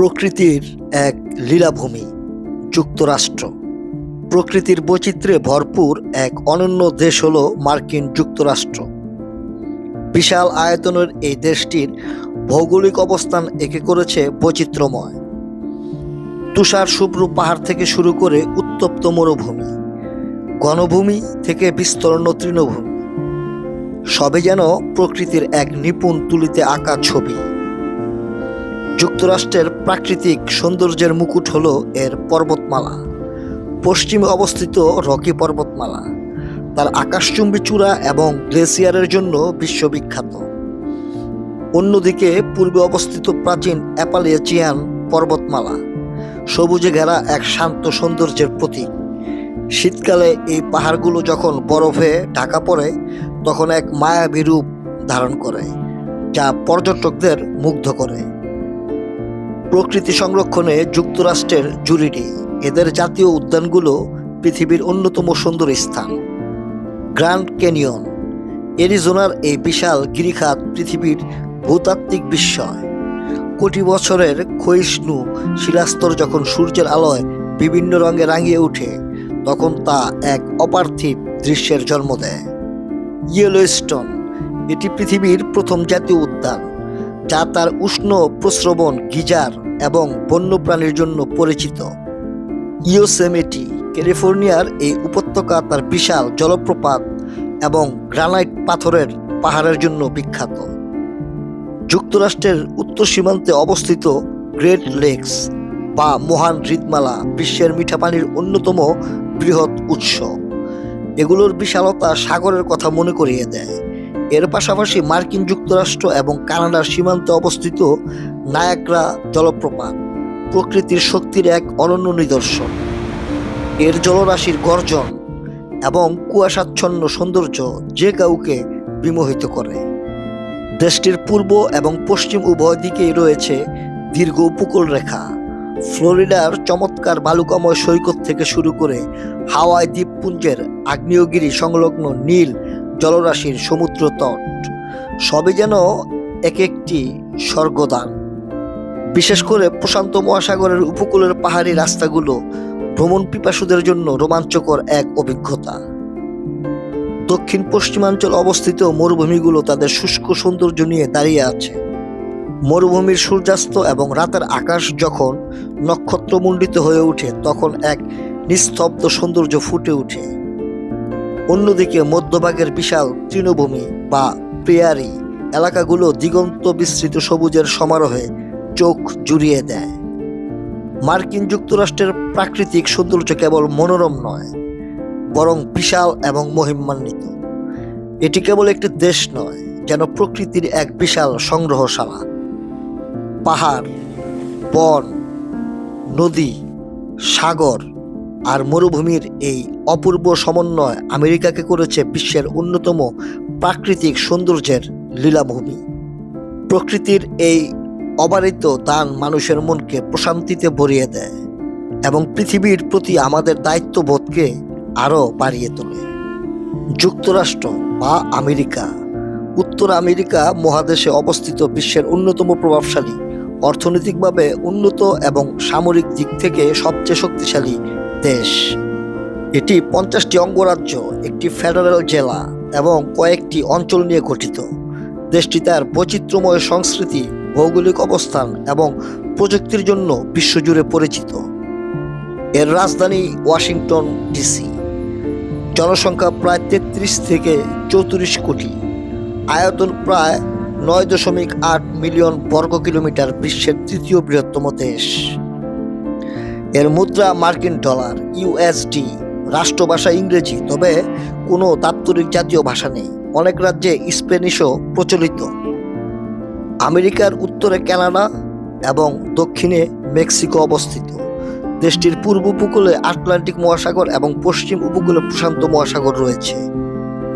প্রকৃতির এক লীলাভূমি যুক্তরাষ্ট্র। প্রকৃতির বৈচিত্র্যে ভরপুর এক অনন্য দেশ হল মার্কিন যুক্তরাষ্ট্র। বিশাল আয়তনের এই দেশটির ভৌগোলিক অবস্থান একে করেছে বৈচিত্র্যময়। তুষার শুভ্র পাহাড় থেকে শুরু করে উত্তপ্ত মরুভূমি, গণভূমি থেকে বিস্তীর্ণ তৃণভূমি, সবে যেন প্রকৃতির এক নিপুণ তুলিতে আঁকা ছবি। যুক্তরাষ্ট্রের প্রাকৃতিক সৌন্দর্যের মুকুট হল এর পর্বতমালা। পশ্চিমে অবস্থিত রকি পর্বতমালা তার আকাশচুম্বী চূড়া এবং গ্লেসিয়ারের জন্য বিশ্ববিখ্যাত। অন্যদিকে পূর্বে অবস্থিত প্রাচীন অ্যাপালেচিয়ান পর্বতমালা সবুজে ঘেরা এক শান্ত সৌন্দর্যের প্রতীক। শীতকালে এই পাহাড়গুলো যখন বরফে ঢাকা পড়ে তখন এক মায়াবী রূপ ধারণ করে, যা পর্যটকদের মুগ্ধ করে। প্রকৃতি সংরক্ষণে যুক্তরাষ্ট্রের জুরিডি এদের জাতীয় উদ্যানগুলো পৃথিবীর অন্যতম সুন্দর স্থান। গ্র্যান্ড ক্যানিয়ন, অ্যারিজোনার এই বিশাল গিরিখাত পৃথিবীর ভূতাত্ত্বিক বিস্ময়। কোটি বছরের ক্ষয়িষ্ণু শিলাস্তর যখন সূর্যের আলোয় বিভিন্ন রঙে রাঙিয়ে ওঠে তখন তা এক অপার্থিব দৃশ্যের জন্ম দেয়। ইয়েলোস্টোন, এটি পৃথিবীর প্রথম জাতীয় উদ্যান, যা তার উষ্ণ প্রস্রবণ, গিজার এবং বন্যপ্রাণীর জন্য পরিচিত। ইয়োসেমিটি, ক্যালিফোর্নিয়ার এই উপত্যকা তার বিশাল জলপ্রপাত এবং গ্রানাইট পাথরের পাহাড়ের জন্য বিখ্যাত। যুক্তরাষ্ট্রের উত্তর সীমান্তে অবস্থিত গ্রেট লেকস বা মহান হ্রদমালা বিশ্বের মিঠা পানির অন্যতম বৃহৎ উৎস। এগুলোর বিশালতা সাগরের কথা মনে করিয়ে দেয়। এর পাশাপাশি মার্কিন যুক্তরাষ্ট্র এবং কানাডার সীমান্তে অবস্থিত নায়াগ্রা জলপ্রপাত প্রকৃতির শক্তির এক অনন্য নিদর্শন। এর জলরাশির গর্জন এবং কুয়াশাচ্ছন্ন সৌন্দর্য যে কাউকে বিমোহিত করে। দেশটির পূর্ব এবং পশ্চিম উভয় দিকেই রয়েছে দীর্ঘ উপকূল রেখা। ফ্লোরিডার চমৎকার বালুকাময় সৈকত থেকে শুরু করে হাওয়াই দ্বীপপুঞ্জের আগ্নেয়গিরি সংলগ্ন নীল জলরাশির সমুদ্র তট, সবই যেন এক একটি স্বর্গদান। বিশেষ করে প্রশান্ত মহাসাগরের উপকূলের পাহাড়ি রাস্তাগুলো ভ্রমণ পিপাসুদের জন্য রোমাঞ্চকর এক অভিজ্ঞতা। দক্ষিণ পশ্চিমাঞ্চল অবস্থিত মরুভূমিগুলো তাদের শুষ্ক সৌন্দর্য নিয়ে দাঁড়িয়ে আছে। মরুভূমির সূর্যাস্ত এবং রাতের আকাশ যখন নক্ষত্রমণ্ডিত হয়ে ওঠে তখন এক নিস্তব্ধ সৌন্দর্য ফুটে ওঠে। অন্যদিকে মধ্যভাগের বিশাল তৃণভূমি বা প্রেয়ারি এলাকাগুলো দিগন্ত বিস্তৃত সবুজের সমারোহে চোখ জুড়িয়ে দেয়। মার্কিন যুক্তরাষ্ট্রের প্রাকৃতিক সৌন্দর্য কেবল মনোরম নয়, বরং বিশাল এবং মহিমান্বিত। এটি কেবল একটি দেশ নয়, যেন প্রকৃতির এক বিশাল সংগ্রহশালা। পাহাড়, বন, নদী, সাগর আর মরুভূমির এই অপূর্ব সমন্বয় আমেরিকাকে করেছে বিশ্বের অন্যতম প্রাকৃতিক সৌন্দর্যের লীলাভূমি। প্রকৃতির এই অবারিত দান মানুষের মনকে প্রশান্তিতে ভরিয়ে দেয় এবং পৃথিবীর প্রতি আমাদের দায়িত্ববোধকে আরও বাড়িয়ে তোলে। যুক্তরাষ্ট্র বা আমেরিকা উত্তর আমেরিকা মহাদেশে অবস্থিত বিশ্বের অন্যতম প্রভাবশালী, অর্থনৈতিকভাবে উন্নত এবং সামরিক দিক থেকে সবচেয়ে শক্তিশালী দেশ। এটি 50টি অঙ্গরাজ্য, একটি ফেডারেল জেলা এবং কয়েকটি অঞ্চল নিয়ে গঠিত। দেশটি তার বৈচিত্র্যময় সংস্কৃতি, ভৌগোলিক অবস্থান এবং প্রযুক্তির জন্য বিশ্বজুড়ে পরিচিত। এর রাজধানী ওয়াশিংটন ডিসি। জনসংখ্যা প্রায় 33 থেকে 34 কোটি, আয়তন প্রায় 9.8 মিলিয়ন বর্গ কিলোমিটার, বিশ্বের তৃতীয় বৃহত্তম দেশ। এর মুদ্রা মার্কিন ডলার, ইউএসডি। রাষ্ট্রভাষা ইংরেজি, তবে কোনো দাপ্তরিক জাতীয় ভাষা নেই। অনেক রাজ্যে স্প্যানিশও প্রচলিত। আমেরিকার উত্তরে কানাডা এবং দক্ষিণে মেক্সিকো অবস্থিত। দেশটির পূর্ব উপকূলে আটলান্টিক মহাসাগর এবং পশ্চিম উপকূলে প্রশান্ত মহাসাগর রয়েছে।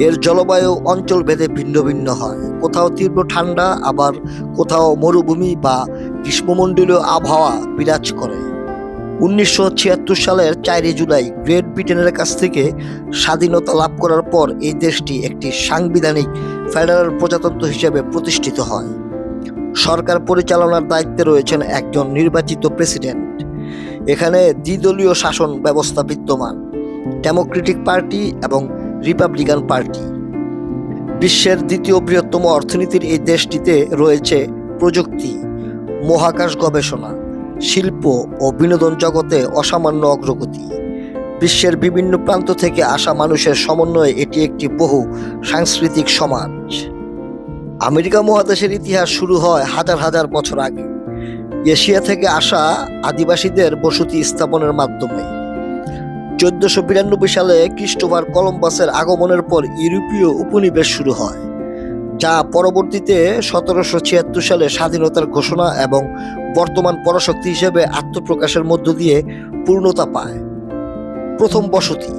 এর জলবায়ু অঞ্চল ভেদে ভিন্ন ভিন্ন হয়। কোথাও তীব্র ঠান্ডা, আবার কোথাও মরুভূমি বা গ্রীষ্মমণ্ডলীয় আবহাওয়া বিরাজ করে। 1976 সালের 4 জুলাই গ্রেট ব্রিটেনের কাছ থেকে স্বাধীনতা লাভ করার পর এই দেশটি একটি সাংবিধানিক ফেডারেল প্রজাতন্ত্র হিসেবে প্রতিষ্ঠিত হয়। সরকার পরিচালনার দায়িত্বে রয়েছেন একজন নির্বাচিত প্রেসিডেন্ট। এখানে দ্বিদলীয় শাসন ব্যবস্থা বিদ্যমান, ডেমোক্রেটিক পার্টি এবং রিপাবলিকান পার্টি। বিশ্বের দ্বিতীয় বৃহত্তম অর্থনীতির এই দেশটিতে রয়েছে প্রযুক্তি, মহাকাশ গবেষণা, শিল্প ও বিনোদন জগতে অসামান্য অগ্রগতি। বিশ্বের বিভিন্ন প্রান্ত থেকে আসা মানুষের সমন্বয়ে এটি একটি বহু সাংস্কৃতিক সমাজ। আমেরিকা মহাদেশের ইতিহাস শুরু হয় হাজার হাজার বছর আগে এশিয়া থেকে আসা আদিবাসীদের বসতি স্থাপনের মাধ্যমে। 1492 সালে ক্রিস্টোফার কলম্বাসের আগমনের পর ইউরোপীয় উপনিবেশ শুরু হয়, যা পরবর্তীতে 1776 সালে স্বাধীনতার ঘোষণা এবং বর্তমান পরাশক্তি হিসেবে আত্মপ্রকাশের মধ্য দিয়ে পূর্ণতা পায়। প্রথম বসতি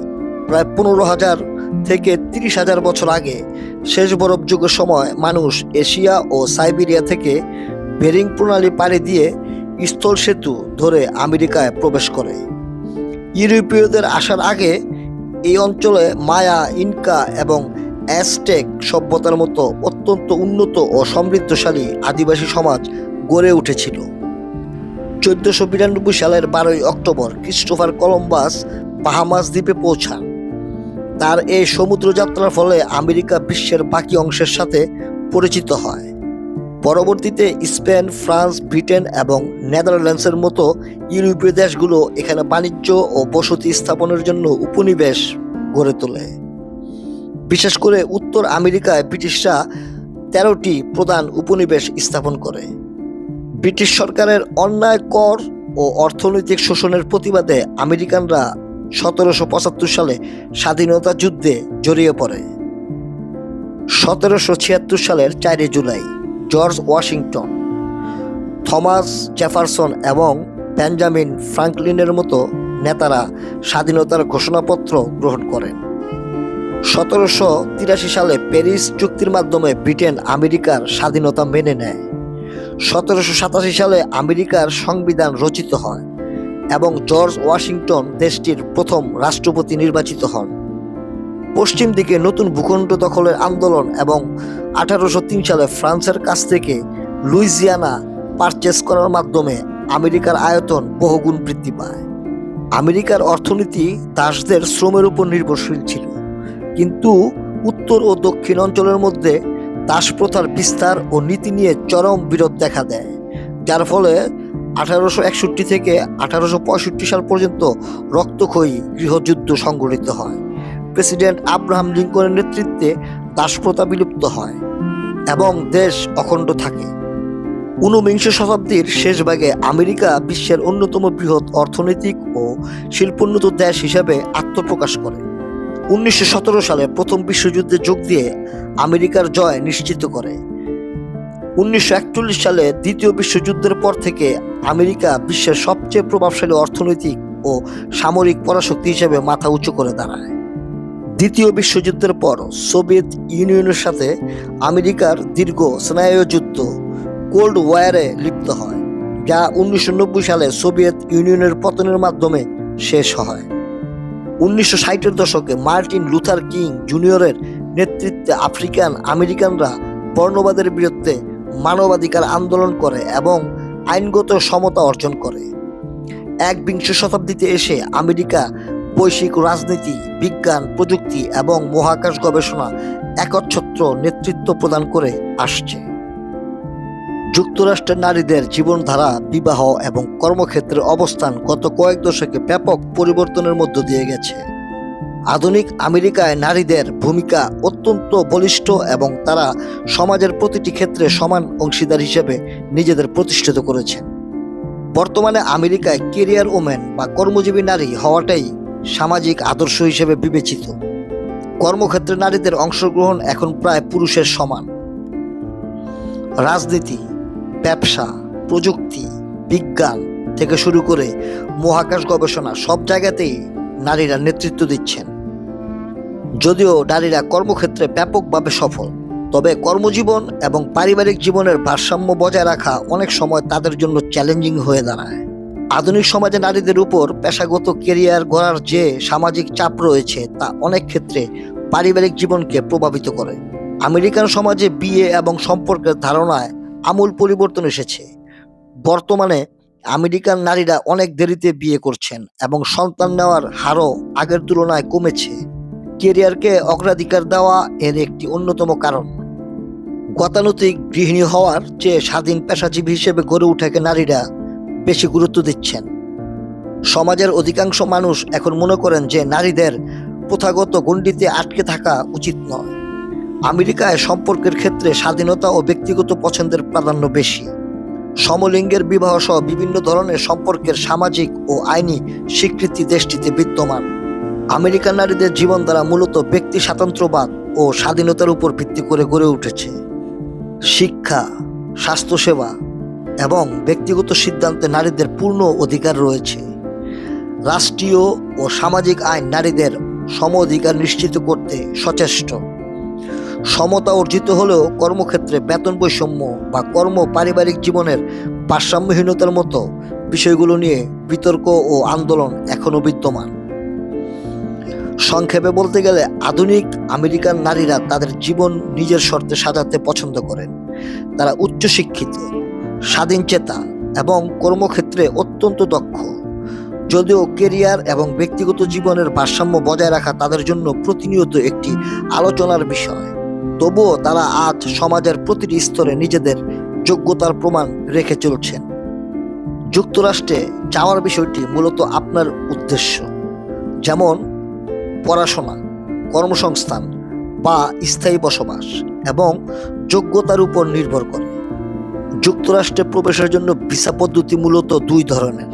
প্রায় 15,000 থেকে 30,000 বছর আগে শেষ বরফ যুগের সময় মানুষ এশিয়া ও সাইবেরিয়া থেকে বেরিং প্রণালী পাড়ি দিয়ে স্থল সেতু ধরে আমেরিকায় প্রবেশ করে। ইউরোপীয়দের আসার আগে এই অঞ্চলে মায়া, ইনকা এবং অ্যাজটেক সভ্যতার মতো অত্যন্ত উন্নত ও সমৃদ্ধশালী আদিবাসী সমাজ গড়ে উঠেছিল। 1492 সালের 12 অক্টোবর ক্রিস্টোফার কলম্বাস বাহামাস দ্বীপে পৌঁছান। তার এই সমুদ্র যাত্রার ফলে আমেরিকা বিশ্বের বাকি অংশের সাথে পরিচিত হয়। পরবর্তীতে স্পেন, ফ্রান্স, ব্রিটেন এবং নেদারল্যান্ডসের মতো ইউরোপীয় দেশগুলো এখানে বাণিজ্য ও বসতি স্থাপনের জন্য উপনিবেশ গড়ে তোলে। বিশেষ করে উত্তর আমেরিকায় ব্রিটিশরা 13টি প্রধান উপনিবেশ স্থাপন করে। ব্রিটিশ সরকারের অন্যায় কর ও অর্থনৈতিক শোষণের প্রতিবাদে আমেরিকানরা 1775 সালে স্বাধীনতা যুদ্ধে জড়িয়ে পড়ে। 1776 সালের 4 July George Washington, Thomas Jefferson এবং বেঞ্জামিন ফ্রাঙ্কলিনের মতো নেতারা স্বাধীনতার ঘোষণাপত্র গ্রহণ করেন। 1783 সালে প্যারিস চুক্তির মাধ্যমে ব্রিটেন আমেরিকার স্বাধীনতা মেনে নেয়। 1787 সালে আমেরিকার সংবিধান রচিত হয় এবং জর্জ ওয়াশিংটন দেশটির প্রথম রাষ্ট্রপতি নির্বাচিত হন। পশ্চিম দিকে নতুন ভূখণ্ড দখলের আন্দোলন এবং 1803 সালে ফ্রান্সের কাছ থেকে লুইজিয়ানা পারচেজ করার মাধ্যমে আমেরিকার আয়তন বহুগুণ বৃদ্ধি পায়। আমেরিকার অর্থনীতি দাসদের শ্রমের উপর নির্ভরশীল ছিল, কিন্তু উত্তর ও দক্ষিণ অঞ্চলের মধ্যে দাসপ্রথার বিস্তার ও নীতি নিয়ে চরম বিরোধ দেখা দেয়, যার ফলে 1861 থেকে 1865 সাল পর্যন্ত রক্তক্ষয়ী গৃহযুদ্ধ সংঘটিত হয়। প্রেসিডেন্ট আব্রাহাম লিঙ্কনের নেতৃত্বে দাসপ্রথা বিলুপ্ত হয় এবং দেশ অখণ্ড থাকে। 19বিংশ শতাব্দীর শেষ ভাগে আমেরিকা বিশ্বের অন্যতম বৃহৎ অর্থনৈতিক ও শিল্পোন্নত দেশ হিসাবে আত্মপ্রকাশ করে। 1917 সালে প্রথম বিশ্বযুদ্ধে যোগ দিয়ে আমেরিকার জয় নিশ্চিত করে। 1941 সালে দ্বিতীয় বিশ্বযুদ্ধের পর থেকে আমেরিকা বিশ্বের সবচেয়ে প্রভাবশালী অর্থনৈতিক ও সামরিক পরাশক্তি হিসেবে মাথা উঁচু করে দাঁড়ায়। দ্বিতীয় বিশ্বযুদ্ধের পর সোভিয়েত ইউনিয়নের সাথে আমেরিকার দীর্ঘ স্নায়ু যুদ্ধ কোল্ড ওয়ারে লিপ্ত হয়, যা 1990 সালে সোভিয়েত ইউনিয়নের পতনের মাধ্যমে শেষ হয়। 1960-এর দশকে মার্টিন লুথার কিং জুনিয়রের নেতৃত্বে আফ্রিকান আমেরিকানরা বর্ণবাদের বিরুদ্ধে মানবাধিকার আন্দোলন করে এবং আইনগত সমতা অর্জন করে। একবিংশ শতাব্দীতে এসে আমেরিকা বৈশ্বিক রাজনীতি, বিজ্ঞান, প্রযুক্তি এবং মহাকাশ গবেষণা একচ্ছত্র নেতৃত্ব প্রদান করে আসছে। যুক্তরাষ্ট্রের নারীদের জীবনধারা, বিবাহ এবং কর্মক্ষেত্রের অবস্থান গত কয়েক দশকে ব্যাপক পরিবর্তনের মধ্য দিয়ে গেছে। আধুনিক আমেরিকায় নারীদের ভূমিকা অত্যন্ত বলিষ্ঠ এবং তারা সমাজের প্রতিটি ক্ষেত্রে সমান অংশীদার হিসেবে নিজেদের প্রতিষ্ঠিত করেছেন। বর্তমানে আমেরিকায় ক্যারিয়ার ওমেন বা কর্মজীবী নারী হওয়াটাই সামাজিক আদর্শ হিসেবে বিবেচিত। কর্মক্ষেত্রে নারীদের অংশগ্রহণ এখন প্রায় পুরুষের সমান। রাজনীতি, ব্যবসা, প্রযুক্তি, বিজ্ঞান থেকে শুরু করে মহাকাশ গবেষণা সব জায়গাতেই নারীরা নেতৃত্ব দিচ্ছেন। যদিও নারীরা কর্মক্ষেত্রে ব্যাপকভাবে সফল, তবে কর্মজীবন এবং পারিবারিক জীবনের ভারসাম্য বজায় রাখা অনেক সময় তাদের জন্য চ্যালেঞ্জিং হয়ে দাঁড়ায়। আধুনিক সমাজে নারীদের উপর পেশাগত ক্যারিয়ার গড়ার যে সামাজিক চাপ রয়েছে তা অনেক ক্ষেত্রে পারিবারিক জীবনকে প্রভাবিত করে। আমেরিকান সমাজে বিয়ে এবং সম্পর্কের ধারণায় আমূল পরিবর্তন এসেছে। বর্তমানে আমেরিকান নারীরা অনেক দেরিতে বিয়ে করছেন এবং সন্তান নেওয়ার হারও আগের তুলনায় কমেছে। কেরিয়ারকে অগ্রাধিকার দেওয়া এর একটি অন্যতম কারণ। গতানুগতিক গৃহিণী হওয়ার চেয়ে স্বাধীন পেশাজীবী হিসেবে গড়ে ওঠাকে নারীরা বেশি গুরুত্ব দিচ্ছেন। সমাজের অধিকাংশ মানুষ এখন মনে করেন যে নারীদের প্রথাগত গণ্ডিতে আটকে থাকা উচিত নয়। আমেরিকায় সম্পর্কের ক্ষেত্রে স্বাধীনতা ও ব্যক্তিগত পছন্দের প্রাধান্য বেশি। সমলিঙ্গের বিবাহ সহ বিভিন্ন ধরনের সম্পর্কের সামাজিক ও আইনি স্বীকৃতি দেশটিতে বিদ্যমান। আমেরিকান নারীদের জীবনধারা মূলত ব্যক্তি স্বাতন্ত্র্যবাদ ও স্বাধীনতার উপর ভিত্তি করে গড়ে উঠেছে। শিক্ষা, স্বাস্থ্যসেবা এবং ব্যক্তিগত সিদ্ধান্তে নারীদের পূর্ণ অধিকার রয়েছে। রাষ্ট্রীয় ও সামাজিক আইন নারীদের সম অধিকার নিশ্চিত করতে সচেষ্ট। সমতা অর্জিত হলেও কর্মক্ষেত্রে বেতন বৈষম্য বা পারিবারিক জীবনের ভারসাম্যহীনতার মতো বিষয়গুলো নিয়ে বিতর্ক ও আন্দোলন এখনো বিদ্যমান। সংক্ষেপে বলতে গেলে আধুনিক আমেরিকান নারীরা তাদের জীবন নিজের শর্তে সাজাতে পছন্দ করেন। তারা উচ্চশিক্ষিত, স্বাধীনচেতা এবং কর্মক্ষেত্রে অত্যন্ত দক্ষ। যদিও কেরিয়ার এবং ব্যক্তিগত জীবনের ভারসাম্য বজায় রাখা তাদের জন্য প্রতিনিয়ত একটি আলোচনার বিষয়, তবুও তারা আজ সমাজের প্রতিটি স্তরে নিজেদের যোগ্যতার প্রমাণ রেখে চলছেন। যুক্তরাষ্ট্রে যাওয়ার বিষয়টি মূলত আপনার উদ্দেশ্য, যেমন পড়াশোনা, কর্মসংস্থান বা স্থায়ী বসবাস এবং যোগ্যতার উপর নির্ভর করে। যুক্তরাষ্ট্রে প্রবেশের জন্য ভিসা পদ্ধতি মূলত দুই ধরনের: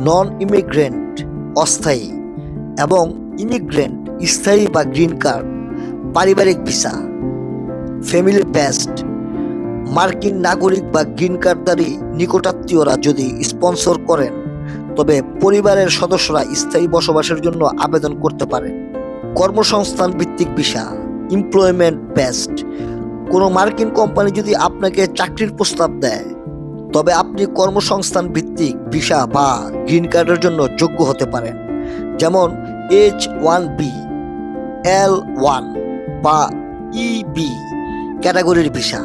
নন ইমিগ্রেন্ট অস্থায়ী এবং ইমিগ্রেন্ট স্থায়ী বা গ্রিন কার্ড। পারিবারিক ভিসা ফ্যামিলি বেসড। মার্কিন নাগরিক বা গ্রিন কার্ডধারী নিকটাত্মীয়রা যদি স্পন্সর করেন তবে পরিবারের সদস্যরা স্থায়ী বসবাসের জন্য আবেদন করতে পারেন। কর্মসংস্থান ভিত্তিক ভিসা এমপ্লয়মেন্ট বেসড। কোনো মার্কিন কোম্পানি যদি আপনাকে চাকরির প্রস্তাব দেয় তবে আপনি কর্মসংস্থান ভিত্তিক ভিসা বা গ্রিন কার্ডের জন্য যোগ্য হতে পারেন, যেমন H-1B, L-1 বা EB ক্যাটাগরির ভিসা।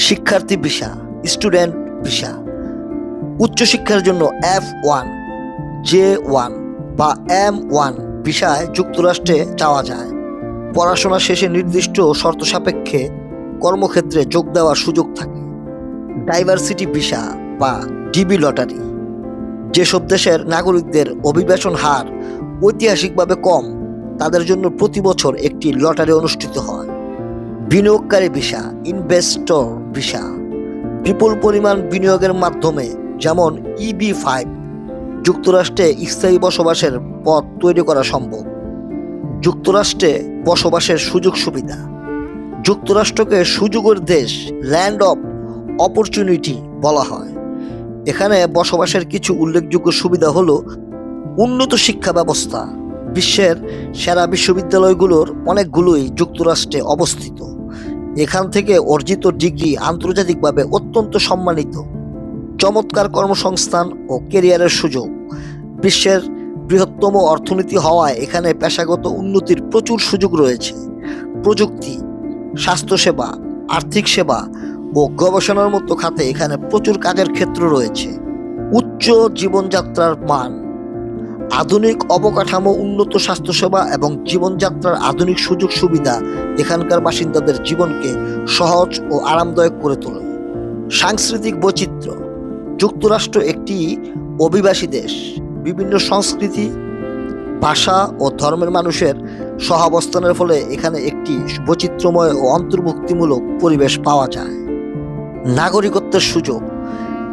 শিক্ষার্থী ভিসা স্টুডেন্ট ভিসা। উচ্চশিক্ষার জন্য F-1, J-1 বা M-1 ভিসায় যুক্তরাষ্ট্রে যাওয়া যায়। পড়াশোনা শেষে নির্দিষ্ট শর্ত সাপেক্ষে কর্মক্ষেত্রে যোগ দেওয়ার সুযোগ থাকে। ডাইভার্সিটি ভিসা বা ডিবি লটারি। যেসব দেশের নাগরিকদের অভিবাসন হার ঐতিহাসিকভাবে কম তাদের জন্য প্রতি বছর একটি লটারি অনুষ্ঠিত হয়। বিনিয়োগকারী ভিসা ইনভেস্টর ভিসা। বিপুল পরিমাণ বিনিয়োগের মাধ্যমে, যেমন EB-5, যুক্তরাষ্ট্রে স্থায়ী বসবাসের পথ তৈরি করা সম্ভব। যুক্তরাষ্ট্রে বসবাসের সুযোগ সুবিধা। যুক্তরাষ্ট্রকে সুযোগের দেশ, ল্যান্ড অফ অপরচুনিটি বলা হয়। এখানে বসবাসের কিছু উল্লেখযোগ্য সুবিধা হলো উন্নত শিক্ষা ব্যবস্থা। বিশ্বের সেরা বিশ্ববিদ্যালয়গুলোর অনেকগুলোই যুক্তরাষ্ট্রে অবস্থিত। এখান থেকে অর্জিত ডিগ্রি আন্তর্জাতিকভাবে অত্যন্ত সম্মানিত। চমৎকার কর্মসংস্থান ও ক্যারিয়ারের সুযোগ। বিশ্বের বৃহত্তম অর্থনীতি হওয়ায় এখানে পেশাগত উন্নতির প্রচুর সুযোগ রয়েছে। প্রযুক্তি, স্বাস্থ্যসেবা, আর্থিক সেবা ও গবেষণার মতো খাতে এখানে প্রচুর কাজের ক্ষেত্র রয়েছে। উচ্চ জীবনযাত্রার মান। আধুনিক অবকাঠামো, উন্নত স্বাস্থ্যসেবা এবং জীবনযাত্রার আধুনিক সুযোগ সুবিধা এখানকার বাসিন্দাদের জীবনকে সহজ ও আরামদায়ক করে তোলে। সাংস্কৃতিক বৈচিত্র্য। যুক্তরাষ্ট্র একটি অভিবাসী দেশ। বিভিন্ন সংস্কৃতি, ভাষা ও ধর্মের মানুষের সহাবস্থানের ফলে এখানে একটি বৈচিত্র্যময় ও অন্তর্ভুক্তিমূলক পরিবেশ পাওয়া যায়। নাগরিকত্বের সুযোগ।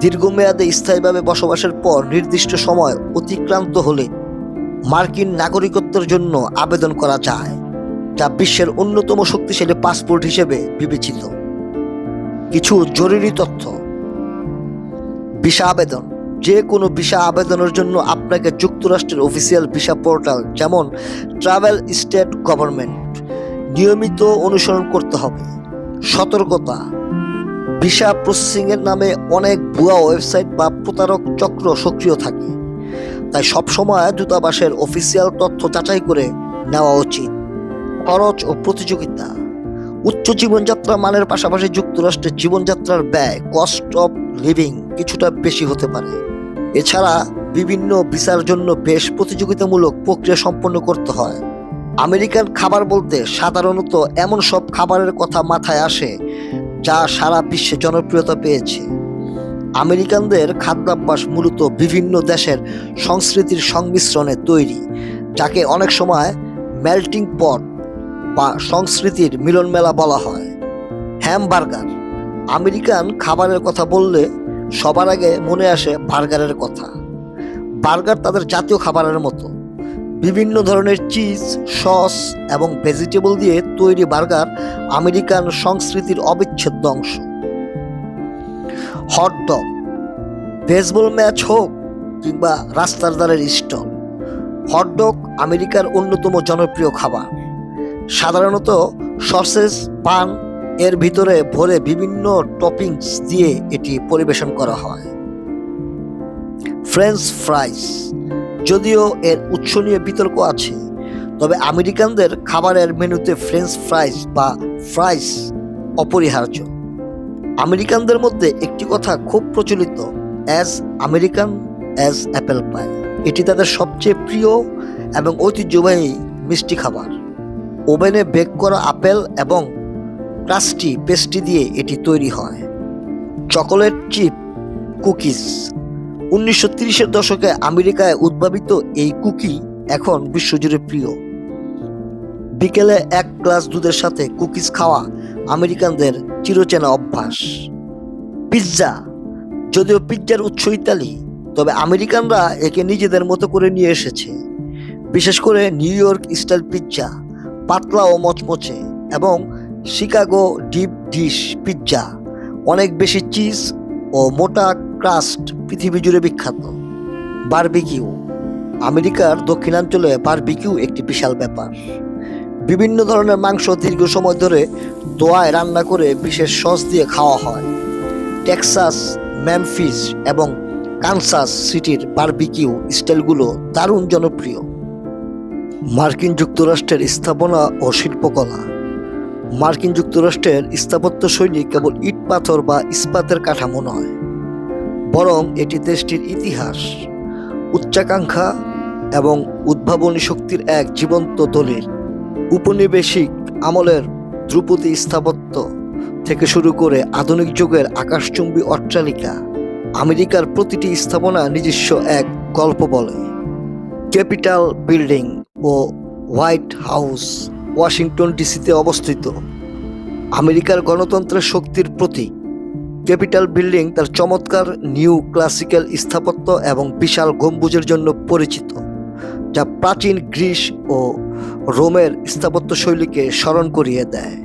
দীর্ঘমেয়াদে স্থায়ীভাবে বসবাসের পর নির্দিষ্ট সময় অতিক্রান্ত হলে মার্কিন নাগরিকত্বের জন্য আবেদন করা যায়, যা বিশ্বের অন্যতম শক্তিশালী পাসপোর্ট হিসেবে বিবেচিত। কিছু জরুরি তথ্য। ভিসা আবেদন। যে কোনো ভিসা আবেদনের জন্য আপনাকে যুক্তরাষ্ট্রের অফিসিয়াল ভিসা পোর্টাল, যেমন ট্রাভেল স্টেট গভর্নমেন্ট, নিয়মিত অনুসরণ করতে হবে। সতর্কতা। ভিসা প্রসেসিংয়ের নামে অনেক ভুয়া ওয়েবসাইট বা প্রতারক চক্র সক্রিয় থাকে, তাই সবসময় দূতাবাসের অফিসিয়াল তথ্য যাচাই করে নেওয়া উচিত। খরচ ও প্রতিযোগিতা। উচ্চ জীবনযাত্রা মানের পাশাপাশি যুক্তরাষ্ট্রের জীবনযাত্রার ব্যয় কস্ট অফ লিভিং কিছুটা বেশি হতে পারে। এছাড়া বিভিন্ন ভিসার জন্য বেশ প্রতিযোগিতামূলক প্রক্রিয়া সম্পন্ন করতে হয়। আমেরিকান খাবার বলতে সাধারণত এমন সব খাবারের কথা মাথায় আসে যা সারা বিশ্বে জনপ্রিয়তা পেয়েছে। আমেরিকানদের খাদ্যাভ্যাস মূলত বিভিন্ন দেশের সংস্কৃতির সংমিশ্রণে তৈরি, যাকে অনেক সময় মেল্টিং পট বা সংস্কৃতির মিলনমেলা বলা হয়। হ্যামবার্গার। আমেরিকান খাবারের কথা বললে সবার আগে মনে আসে বার্গারের কথা। বার্গার তাদের জাতীয় খাবারের মতো। বিভিন্ন ধরনের চিজ, সস এবং ভেজিটেবল দিয়ে তৈরি বার্গার আমেরিকান সংস্কৃতির অবিচ্ছেদ্য অংশ। হটডগ। বেসবল ম্যাচ হোক কিংবা রাস্তার ধারের স্টল, হটডগ আমেরিকার অন্যতম জনপ্রিয় খাবার। সাধারণত সসেজ পান এর ভিতরে ভরে বিভিন্ন টপিংস দিয়ে এটি পরিবেশন করা হয়। French fries. যদিও এর উৎস নিয়ে বিতর্ক আছে, তবে আমেরিকানদের খাবারের মেনুতে ফ্রেঞ্চ ফ্রাইস বা ফ্রাইস অপরিহার্য। আমেরিকানদের মধ্যে একটি কথা খুব প্রচলিত, as American as apple pie. এটি তাদের সবচেয়ে প্রিয় এবং ঐতিহ্যবাহী মিষ্টি খাবার। ওভেনে বেক করা আপেল এবং ক্রাস্টি পেস্ট্রি দিয়ে এটি তৈরি হয়। Chocolate chip cookies. 1930-এর দশকে আমেরিকায় উদ্ভাবিত এই কুকি এখন বিশ্বজুড়ে প্রিয়। বিকেলে এক গ্লাস দুধের সাথে কুকিজ খাওয়া আমেরিকানদের চিরচেনা অভ্যাস। পিৎজা। যদিও পিৎজার উৎস ইতালি, তবে আমেরিকানরা একে নিজেদের মতো করে নিয়ে এসেছে। বিশেষ করে নিউ ইয়র্ক স্টাইল পিৎজা পাতলা ও মচমচে, এবং শিকাগো ডিপ ডিশ পিৎজা অনেক বেশি চিজ ও মোটা ক্রাস্ট পৃথিবী জুড়ে বিখ্যাত। বারবিকিউ। আমেরিকার দক্ষিণাঞ্চলে বারবিকিউ একটি বিশাল ব্যাপার। বিভিন্ন ধরনের মাংস দীর্ঘ সময় ধরে ধোঁয়ায় রান্না করে বিশেষ সস দিয়ে খাওয়া হয়। টেক্সাস, মেমফিস এবং কানসাস সিটির বারবিকিউ স্টাইলগুলো দারুণ জনপ্রিয়। মার্কিন যুক্তরাষ্ট্রের স্থাপনা ও শিল্পকলা। মার্কিন যুক্তরাষ্ট্রের স্থাপত্যশৈলী কেবল ইট পাথর বা ইস্পাতের কাঠামো নয়, বরং এটি দেশটির ইতিহাস, উচ্চাকাঙ্ক্ষা এবং উদ্ভাবনী শক্তির এক জীবন্ত দলিল। উপনিবেশিক আমলের ধ্রুপদী স্থাপত্য থেকে শুরু করে আধুনিক যুগের আকাশচুম্বী অট্টালিকা, আমেরিকার প্রতিটি স্থাপনা নিজস্ব এক গল্প বলে। ক্যাপিটাল বিল্ডিং ও হোয়াইট হাউস ওয়াশিংটন ডিসিতে অবস্থিত, আমেরিকার গণতন্ত্রের শক্তির প্রতীক। ক্যাপিটাল বিল্ডিং তার চমৎকার নিউ ক্লাসিক্যাল স্থাপত্য এবং বিশাল গম্বুজের জন্য পরিচিত, যা প্রাচীন গ্রিস ও রোমের স্থাপত্যশৈলীকে স্মরণ করিয়ে দেয়।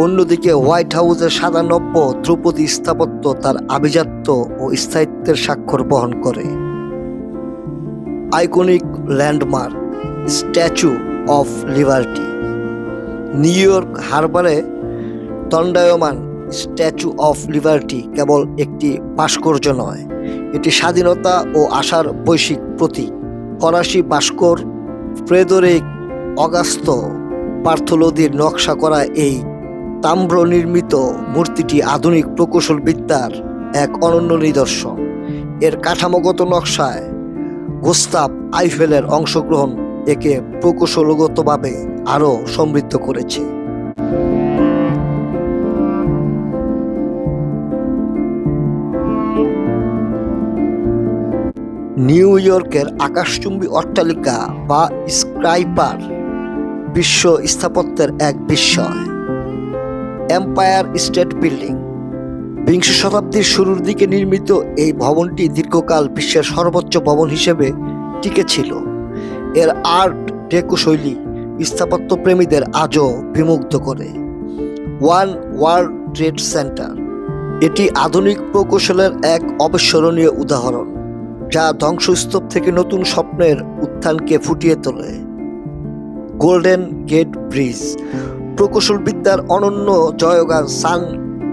অন্যদিকে হোয়াইট হাউসের সাদা নব্য ধ্রুপদী স্থাপত্য তার আভিজাত্য ও স্থায়িত্বের স্বাক্ষর বহন করে। Iconic landmark statue of liberty. New York হারবারে দণ্ডায়মান স্ট্যাচু অফ লিবার্টি কেবল একটি ভাস্কর্য নয়, এটি স্বাধীনতা ও আশার বৈশ্বিক প্রতীক। ফরাসি ভাস্কর ফ্রেদরিক অগাস্ত বার্থোলোদির নকশা করা এই তাম্র নির্মিত মূর্তিটি আধুনিক প্রকৌশলবিদ্যার এক অনন্য নিদর্শন। এর কাঠামোগত নকশায় গুস্তাভ আইফেলের অংশগ্রহণ একে প্রকৌশলগতভাবে আরও সমৃদ্ধ করেছে। নিউ ইয়র্কের আকাশচুম্বী অট্টালিকা বা স্কাইপার বিশ্ব স্থাপত্যের এক বিস্ময়। Empire state building. বিংশ শতাব্দীর শুরুর দিকে নির্মিত এই ভবনটি দীর্ঘকাল বিশ্বের সর্বোচ্চ ভবন হিসেবে টিকে ছিল। এর আর্ট ডেকো শৈলী স্থাপত্যপ্রেমীদের আজও বিমুগ্ধ করে। One world trade centre. এটি আধুনিক প্রকৌশলের এক অবিস্মরণীয় উদাহরণ, যা ধ্বংসস্তূপ থেকে নতুন স্বপ্নের উত্থানকে ফুটিয়ে তোলে। Golden gate bridge. প্রকৌশলবিদ্যার অনন্য জয়গান সান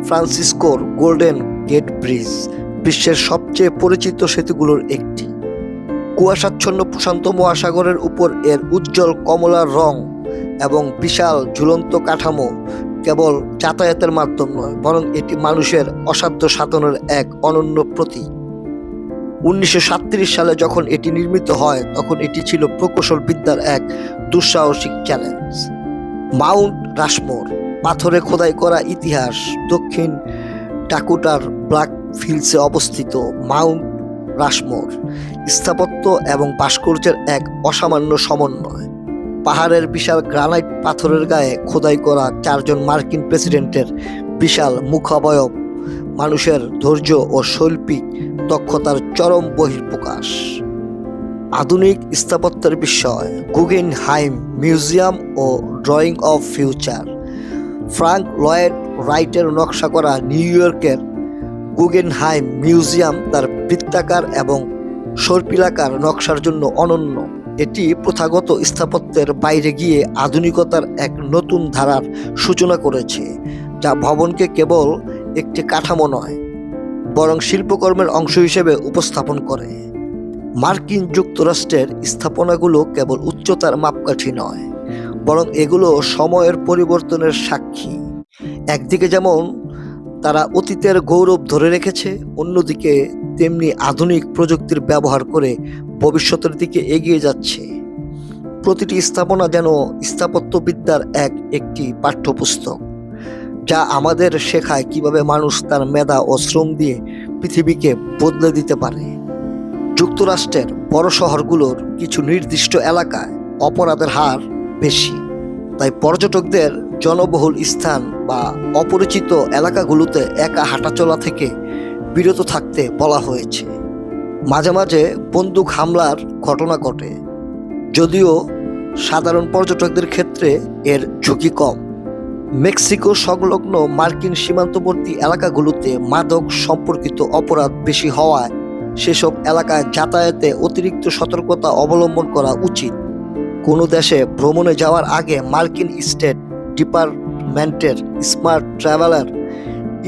ফ্রান্সিসকোর গোল্ডেন গেট ব্রিজ বিশ্বের সবচেয়ে পরিচিত সেতুগুলোর একটি। কুয়াশাচ্ছন্ন প্রশান্ত মহাসাগরের উপর এর উজ্জ্বল কমলা রং এবং বিশাল ঝুলন্ত কাঠামো কেবল যাতায়াতের মাধ্যম নয়, বরং এটি মানুষের অসাধ্য সাধনের এক অনন্য প্রতীক। 1937 সালে যখন এটি নির্মিত হয়, তখন এটি ছিল প্রকৌশল বিদ্যার এক দুঃসাহসিক চ্যালেঞ্জ। মাউন্ট রাশমোর, পাথরে খোদাই করা ইতিহাস। দক্ষিণ ডাকোটার ব্ল্যাক ফিল্ডসে অবস্থিত মাউন্ট রাশমোর স্থাপত্য এবং ভাস্কর্যের এক অসামান্য সমন্বয়। পাহাড়ের বিশাল গ্রানাইট পাথরের গায়ে খোদাই করা 4 জন মার্কিন প্রেসিডেন্টের বিশাল মুখাবয়ব মানুষের ধৈর্য ও শৈল্পিক দক্ষতার চরম বহিঃপ্রকাশ। আধুনিক স্থাপত্যের বিস্ময়, গুগেনহাইম মিউজিয়াম ও drawing of future. Frank Lloyd রাইটের নকশা করা নিউ ইয়র্কের গুগেনহাইম মিউজিয়াম তার বৃত্তাকার এবং সর্পিলাকার নকশার জন্য অনন্য। এটি প্রথাগত স্থাপত্যের বাইরে গিয়ে আধুনিকতার এক নতুন ধারার সূচনা করেছে, যা ভবনকে কেবল একটি কাঠামো নয়, বরং শিল্পকর্মের অংশ হিসেবে উপস্থাপন করে। মার্কিন যুক্তরাষ্ট্রের স্থাপনাগুলো কেবল উচ্চতার মাপকাঠি নয়, বরং এগুলো সময়ের পরিবর্তনের সাক্ষী। একদিকে যেমন তারা অতীতের গৌরব ধরে রেখেছে, অন্যদিকে তেমনি আধুনিক প্রযুক্তির ব্যবহার করে ভবিষ্যতের দিকে এগিয়ে যাচ্ছে। প্রতিটি স্থাপনা যেন স্থাপত্যবিদ্যার একটি পাঠ্যপুস্তক, যা আমাদের শেখায় কিভাবে মানুষ তার মেধা ও শ্রম দিয়ে পৃথিবীকে বদলে দিতে পারে। যুক্তরাষ্ট্রের বড় শহরগুলোর কিছু নির্দিষ্ট এলাকায় অপরাধের হার বেশি, তাই পর্যটকদের জনবহুল স্থান বা অপরিচিত এলাকাগুলোতে একা হাঁটাচলা থেকে বিরত থাকতে বলা হয়েছে। মাঝে মাঝে বন্দুক হামলার ঘটনা ঘটে, যদিও সাধারণ পর্যটকদের ক্ষেত্রে এর ঝুঁকি কম। মেক্সিকো সংলগ্ন মার্কিন সীমান্তবর্তী এলাকাগুলোতে মাদক সম্পর্কিত অপরাধ বেশি হওয়ায় সেসব এলাকায় যাতায়াতে অতিরিক্ত সতর্কতা অবলম্বন করা উচিত। কোনো দেশে ভ্রমণে যাওয়ার আগে মার্কিন স্টেট ডিপার্টমেন্টের স্মার্ট ট্রাভেলার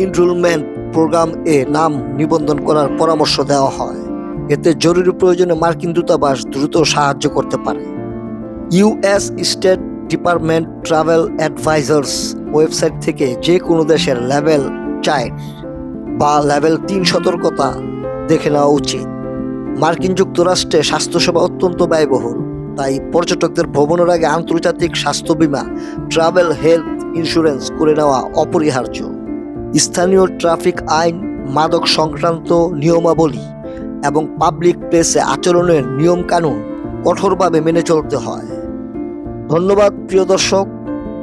এনরোলমেন্ট প্রোগ্রাম নাম নিবন্ধন করার পরামর্শ দেওয়া হয়। এতে জরুরি প্রয়োজনে মার্কিন দূতাবাস দ্রুত সাহায্য করতে পারে। US state department travel advisers website থেকে যে কোনো দেশের লেভেল 4 বা লেভেল 3 সতর্কতা দেখে নেওয়া উচিত। মার্কিন যুক্তরাষ্ট্রে স্বাস্থ্যসেবা অত্যন্ত ব্যয়বহুল, তাই পর্যটকদের ভ্রমণের আগে আন্তর্জাতিক স্বাস্থ্য বীমা ট্রাভেল হেলথ ইন্স্যুরেন্স করে নেওয়া অপরিহার্য। স্থানীয় ট্রাফিক আইন, মাদক সংক্রান্ত নিয়মাবলী এবং পাবলিক প্লেসে আচরণের নিয়মকানুন কঠোরভাবে মেনে চলতে হয়। ধন্যবাদ প্রিয় দর্শক,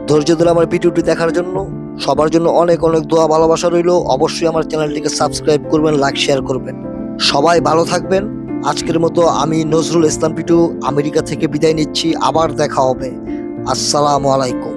ধৈর্য ধরে আমার ভিডিওটি দেখার জন্য। সবার জন্য অনেক অনেক দোয়া ভালোবাসা রইল। অবশ্যই আমার চ্যানেলটিকে সাবস্ক্রাইব করবেন, লাইক শেয়ার করবেন। সবাই ভালো থাকবেন। আজকের মতো আমি নজরুল ইসলাম পিটু আমেরিকা থেকে বিদায় নিচ্ছি। আবার দেখা হবে। আসসালামু আলাইকুম।